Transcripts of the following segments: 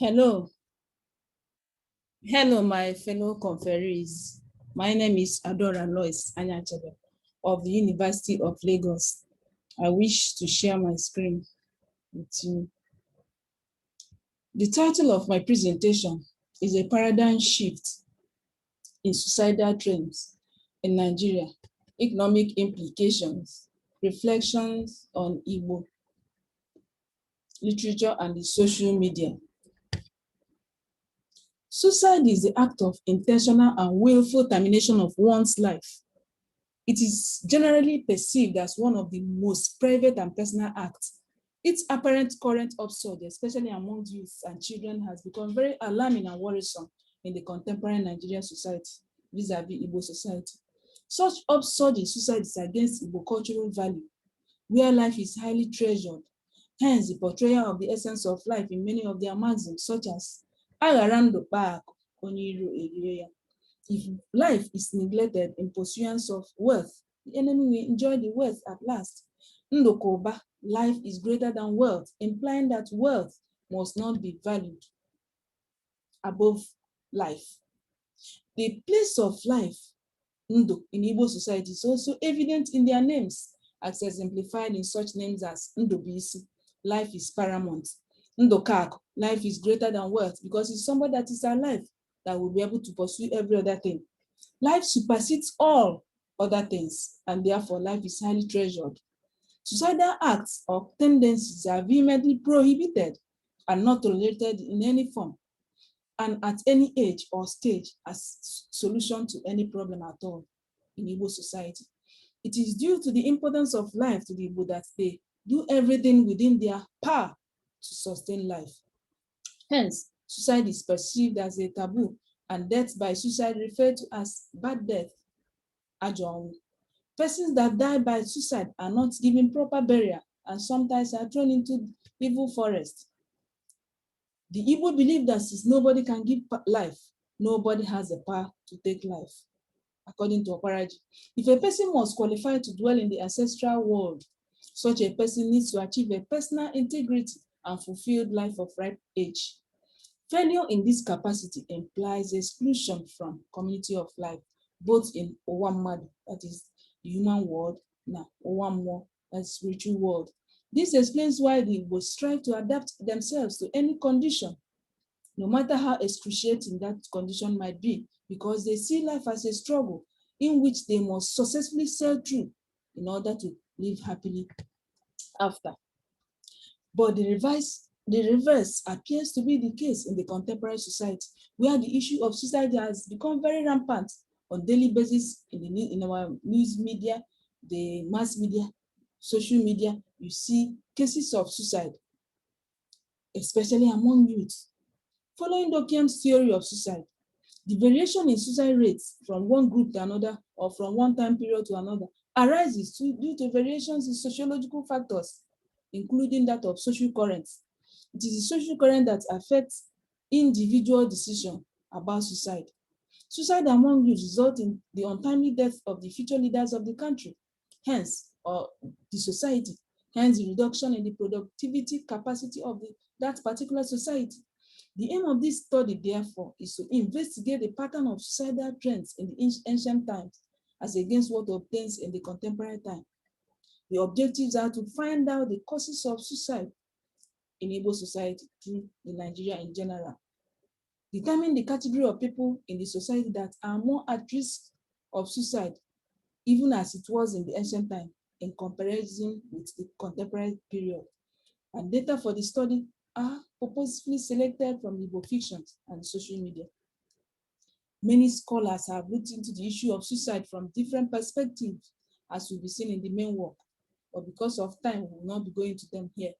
Hello, hello, my fellow conferees. My name is Adaora Lois Anyachebelu of the University of Lagos. I wish to share my screen with you. The title of my presentation is a paradigm shift in suicidal trends in Nigeria, economic implications, reflections on Igbo literature and the social media. Suicide is the act of intentional and willful termination of one's life. It is generally perceived as one of the most private and personal acts. Its apparent current upsurge, especially among youth and children, has become very alarming and worrisome in the contemporary Nigerian society, vis-a-vis Igbo society. Such upsurge in suicide is against Igbo cultural value, where life is highly treasured. Hence, the portrayal of the essence of life in many of their maxims, such as Agharando Pak, Oniru Egeya. If life is neglected in pursuance of wealth, the enemy will enjoy the wealth at last. Ndokoba, life is greater than wealth, implying that wealth must not be valued above life. The place of life, Ndo, in Igbo society is also evident in their names, as exemplified in such names as Ndobisi, life is paramount. Ndokak, life is greater than wealth, because it's somebody that is alive that will be able to pursue every other thing. Life supersedes all other things, and therefore life is highly treasured. Suicidal acts or tendencies are vehemently prohibited and not tolerated in any form, and at any age or stage as solution to any problem at all in Igbo society. It is due to the importance of life to the Igbo that they do everything within their power to sustain life. Hence, suicide is perceived as a taboo, and death by suicide referred to as bad death, ajonwu. Persons that die by suicide are not given proper burial and sometimes are thrown into evil forest. The Igbo believe that since nobody can give life, nobody has the power to take life. According to Oparaji, if a person must qualify to dwell in the ancestral world, such a person needs to achieve a personal integrity and fulfilled life of ripe age. Failure in this capacity implies exclusion from community of life, both in Owamadu, that is the human world, and Owammo, that is spiritual world. This explains why they will strive to adapt themselves to any condition, no matter how excruciating that condition might be, because they see life as a struggle in which they must successfully sail through in order to live happily after. But the reverse appears to be the case in the contemporary society, where the issue of suicide has become very rampant on daily basis in our news media, the mass media, social media. You see cases of suicide, especially among youth. Following Durkheim's theory of suicide, the variation in suicide rates from one group to another or from one time period to another arises due to variations in sociological factors, including that of social currents. It is the social current that affects individual decision about suicide. Suicide among youth results in the untimely death of the future leaders of the country, hence, or the society, hence the reduction in the productivity capacity of that particular society. The aim of this study, therefore, is to investigate the pattern of suicidal trends in the ancient times as against what obtains in the contemporary time. The objectives are to find out the causes of suicide in Igbo society through the Nigeria in general. Determine the category of people in the society that are more at risk of suicide, even as it was in the ancient time, in comparison with the contemporary period. And data for the study are purposefully selected from Igbo fictions and social media. Many scholars have looked into the issue of suicide from different perspectives, as will be seen in the main work, but because of time, we will not be going to them here.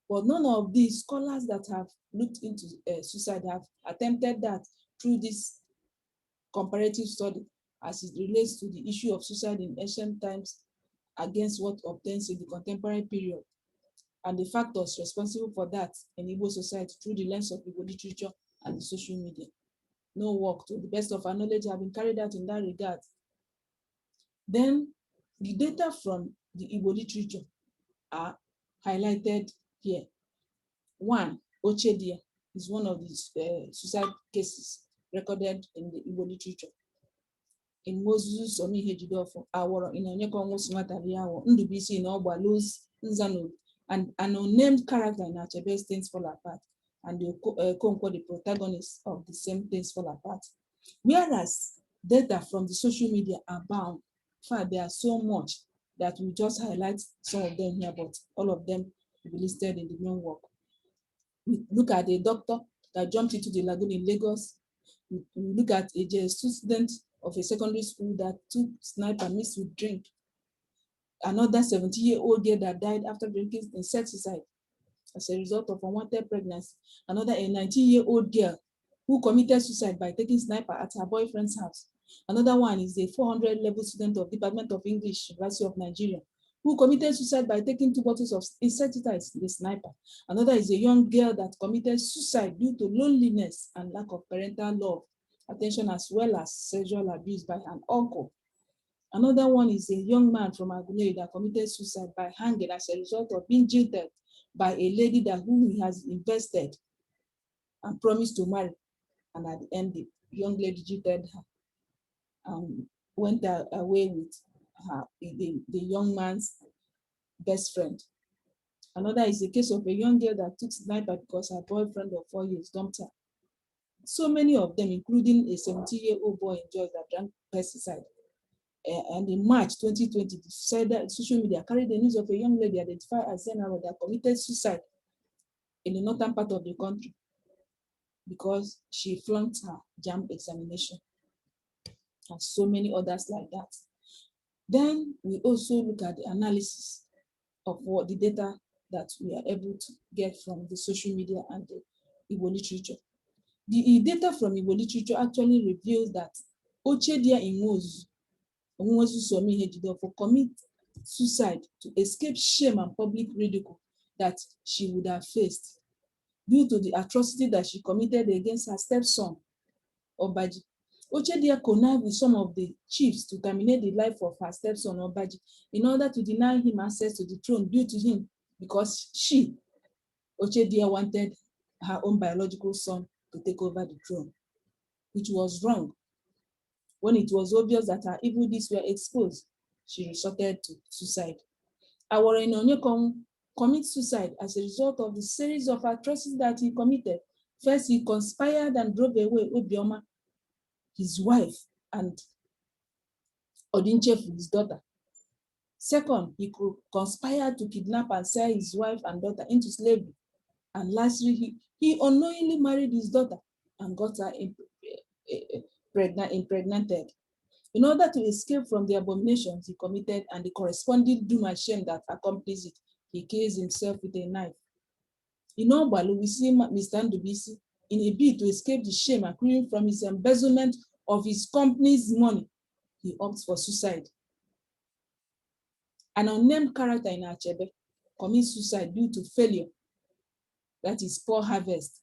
But none of these scholars that have looked into suicide have attempted that through this comparative study as it relates to the issue of suicide in ancient times against what obtains in the contemporary period, and the factors responsible for that in Igbo society through the lens of Igbo literature and the social media. No work, to the best of our knowledge, have been carried out in that regard. Then the data from the Igbo literature are highlighted here. 1, Ochedia. is one of these suicide cases recorded in the Igbo literature. In Moses Omihejidofu, Aworo in Onyekongo Smatariawo, Ndubisi in Ogba, Lois Nzano, and an unnamed character in Achebe Things Fall Apart, and the Okonkwo, the protagonist of the same Things Fall Apart. Whereas data from the social media are bound. In fact, there are so much that we just highlight some of them here, but all of them will be listed in the main work. We look at a doctor that jumped into the lagoon in Lagos. We look at a JS2 student of a secondary school that took sniper mixed with drink. Another 70-year-old girl that died after drinking insecticide as a result of unwanted pregnancy. Another a 19-year-old girl who committed suicide by taking sniper at her boyfriend's house. Another one is a 400-level student of Department of English, University of Nigeria, who committed suicide by taking 2 bottles of insecticides, the sniper. Another is a young girl that committed suicide due to loneliness and lack of parental love, attention, as well as sexual abuse by an uncle. Another one is a young man from Aguleri that committed suicide by hanging as a result of being jilted by a lady that whom he has invested and promised to marry. And at the end, the young lady jilted her and went away with her, the young man's best friend. Another is the case of a young girl that took sniper because her boyfriend of 4 years dumped her. So many of them, including a 70-year-old boy in Georgia that drank pesticide. And in March 2020, the social media carried the news of a young lady identified as Adaora that committed suicide in the northern part of the country because she flunked her JAMB examination, and so many others like that. Then we also look at the analysis of what the data that we are able to get from the social media and the Igbo literature. The data from Igbo literature actually reveals that Ochedia Inwozu commit suicide to escape shame and public ridicule that she would have faced due to the atrocity that she committed against her stepson, Obaji. Ochedia connived with some of the chiefs to terminate the life of her stepson, Obaji, in order to deny him access to the throne due to him, because she, Ochedia, wanted her own biological son to take over the throne, which was wrong. When it was obvious that her evil deeds were exposed, she resorted to suicide. Aworo Onyekon commits suicide as a result of the series of atrocities that he committed. First, he conspired and drove away Obioma, his wife, and Odinchefu, his daughter. Second, he conspired to kidnap and sell his wife and daughter into slavery. And lastly, he unknowingly married his daughter and got her impregnated. In order to escape from the abominations he committed and the corresponding doom and shame that accompanies it, he kills himself with a knife. In Ogbalu, we see Mr. Ndubisi in a bid to escape the shame accruing from his embezzlement of his company's money. He opts for suicide. An unnamed character in Achebe commits suicide due to failure, that is poor harvest,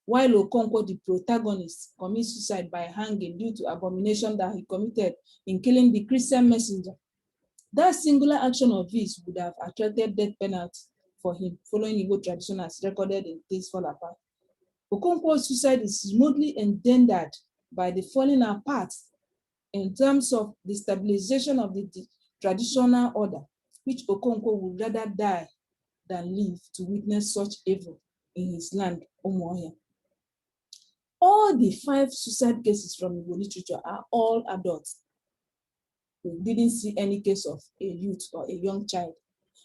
while Okonkwo, the protagonist, commits suicide by hanging due to abomination that he committed in killing the Christian messenger. That singular action of his would have attracted death penalty for him, following Igbo tradition as recorded in Things Fall Apart. Okonkwo's suicide is remotely endangered by the falling apart in terms of the stabilization of the traditional order, which Okonkwo would rather die than live to witness such evil in his land, Umuohia. All the 5 suicide cases from Igbo literature are all adults. We didn't see any case of a youth or a young child.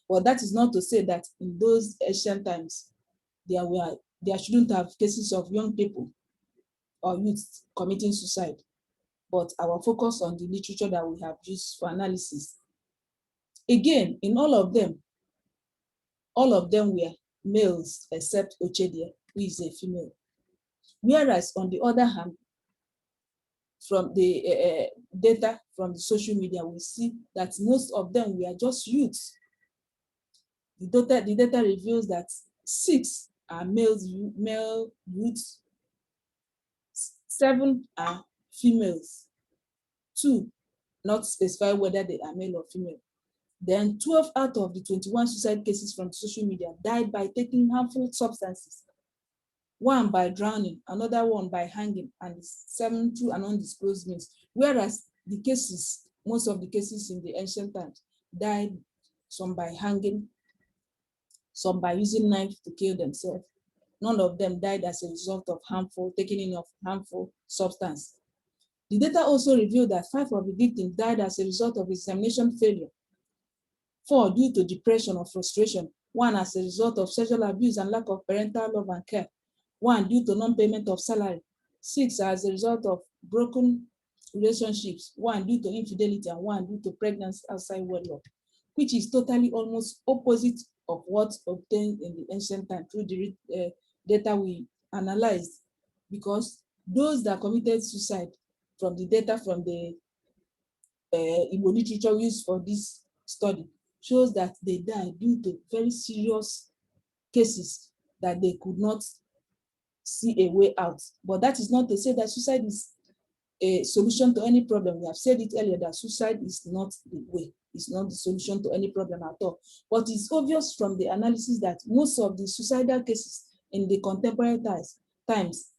But that is not to say that in those ancient times, there shouldn't have cases of young people or youth committing suicide. But our focus on the literature that we have used for analysis. Again, in all of them were males except Ochedia, who is a female. Whereas, on the other hand, from the data from the social media, we see that most of them were just youths. The data reveals that 6 are male youths, 7 are females, 2 not specify whether they are male or female. Then 12 out of the 21 suicide cases from social media died by taking harmful substances. one by drowning, another one by hanging, and 7 through an undisclosed means. Whereas the cases, most of the cases in the ancient times died, some by hanging, some by using knife to kill themselves. None of them died as a result of taking in of harmful substance. The data also revealed that 5 of the victims died as a result of examination failure, 4 due to depression or frustration, 1 as a result of sexual abuse and lack of parental love and care, 1 due to non-payment of salary, 6 as a result of broken relationships, 1 due to infidelity, and 1 due to pregnancy outside wedlock, which is totally almost opposite of what obtained in the ancient time through the data we analyzed, because those that committed suicide from the data from the Igbo literature used for this study shows that they died due to very serious cases that they could not see a way out. But that is not to say that suicide is a solution to any problem. We have said it earlier that suicide is not the way, it's not the solution to any problem at all. But it's obvious from the analysis that most of the suicidal cases in the contemporary times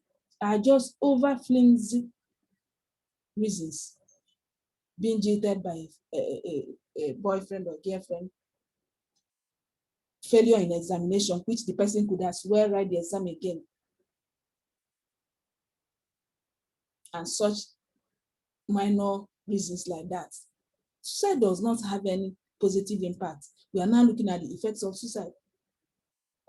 are just over flimsy reasons, being jilted by a boyfriend or girlfriend, failure in examination, which the person could as well write the exam again, and such minor reasons like that. Suicide does not have any positive impact. We are now looking at the effects of suicide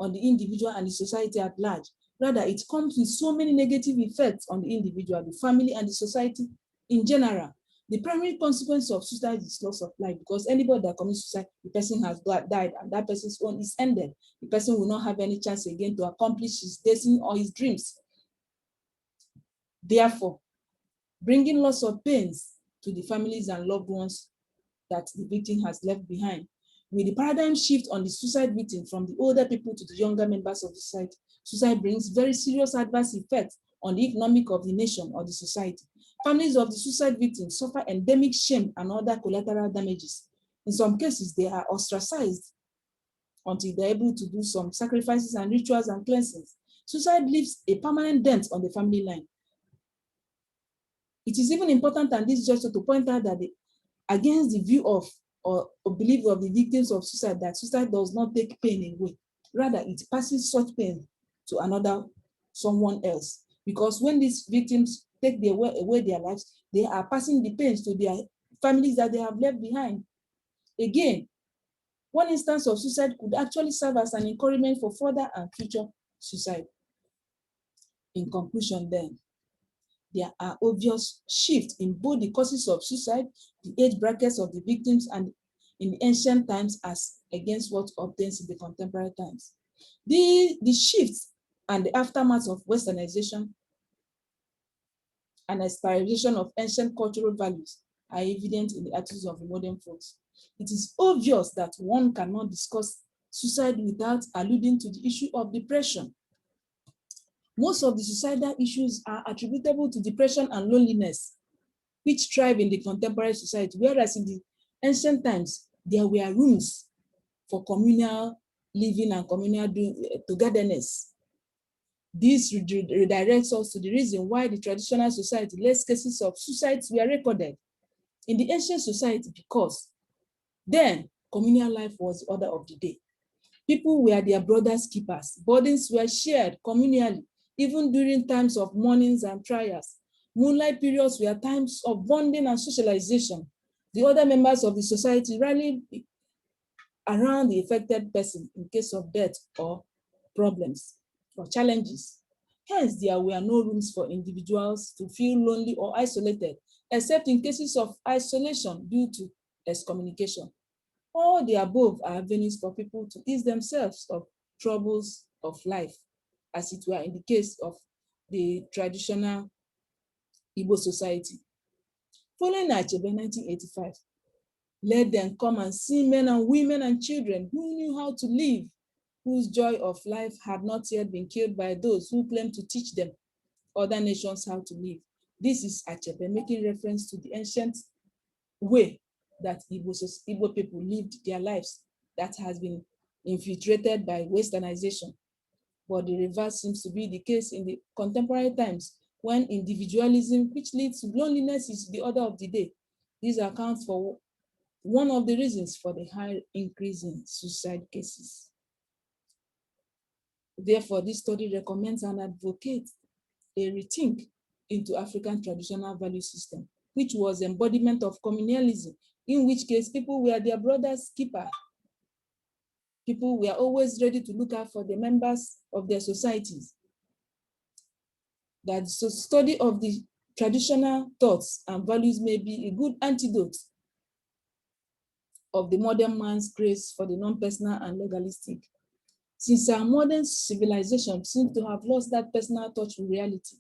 on the individual and the society at large. Rather, it comes with so many negative effects on the individual, the family, and the society in general. The primary consequence of suicide is loss of life, because anybody that commits suicide, the person has died, and that person's own is ended. The person will not have any chance again to accomplish his destiny or his dreams. Therefore, bringing lots of pains to the families and loved ones that the victim has left behind. With the paradigm shift on the suicide victim from the older people to the younger members of the society, suicide brings very serious adverse effects on the economic of the nation or the society. Families of the suicide victims suffer endemic shame and other collateral damages. In some cases, they are ostracized until they're able to do some sacrifices and rituals and cleansings. Suicide leaves a permanent dent on the family line. It is even important at this juncture to point out that against the view of or belief of the victims of suicide, that suicide does not take pain away. Rather, it passes such pain to someone else. Because when these victims take away their lives, they are passing the pains to their families that they have left behind. Again, one instance of suicide could actually serve as an encouragement for further and future suicide. In conclusion then, there are obvious shifts in both the causes of suicide, the age brackets of the victims, and in the ancient times as against what obtains in the contemporary times. The shifts and the aftermath of westernization and expiration of ancient cultural values are evident in the attitudes of the modern folks. It is obvious that one cannot discuss suicide without alluding to the issue of depression. Most of the suicidal issues are attributable to depression and loneliness, which thrive in the contemporary society, whereas in the ancient times, there were rooms for communal living and communal togetherness. This redirects us to the reason why the traditional society, less cases of suicides were recorded in the ancient society, because then communal life was the order of the day. People were their brothers' keepers. Burdens were shared communally, even during times of mournings and trials. Moonlight periods were times of bonding and socialization. The other members of the society rallied around the affected person in case of death or problems or challenges. Hence, there were no rooms for individuals to feel lonely or isolated, except in cases of isolation due to excommunication. All the above are avenues for people to ease themselves of troubles of life, as it were in the case of the traditional Igbo society. Following Achebe 1985, let them come and see men and women and children who knew how to live, whose joy of life had not yet been killed by those who claimed to teach them other nations how to live. This is Achebe making reference to the ancient way that Igbo people lived their lives that has been infiltrated by westernization. But the reverse seems to be the case in the contemporary times, when individualism, which leads to loneliness, is the order of the day. These accounts for one of the reasons for the high increase in suicide cases. Therefore, this study recommends and advocates a rethink into African traditional value system, which was embodiment of communalism, in which case people were their brother's keeper. People were always ready to look out for the members of their societies. That the study of the traditional thoughts and values may be a good antidote of the modern man's grace for the non-personal and legalistic. Since our modern civilization seems to have lost that personal touch with reality,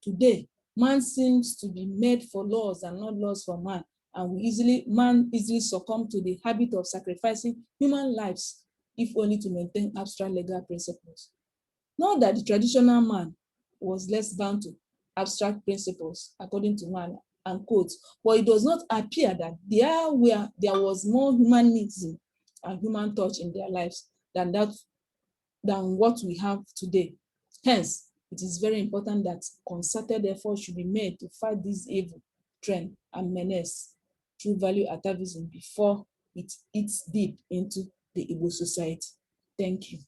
today, man seems to be made for laws and not laws for man, and man easily succumb to the habit of sacrificing human lives, if only to maintain abstract legal principles. Not that the traditional man was less bound to abstract principles, according to man and quotes, but it does not appear that there was more humanism and human touch in their lives than what we have today. Hence, it is very important that concerted effort should be made to fight this evil trend and menace through value atavism before it eats deep into the Igbo society. Thank you.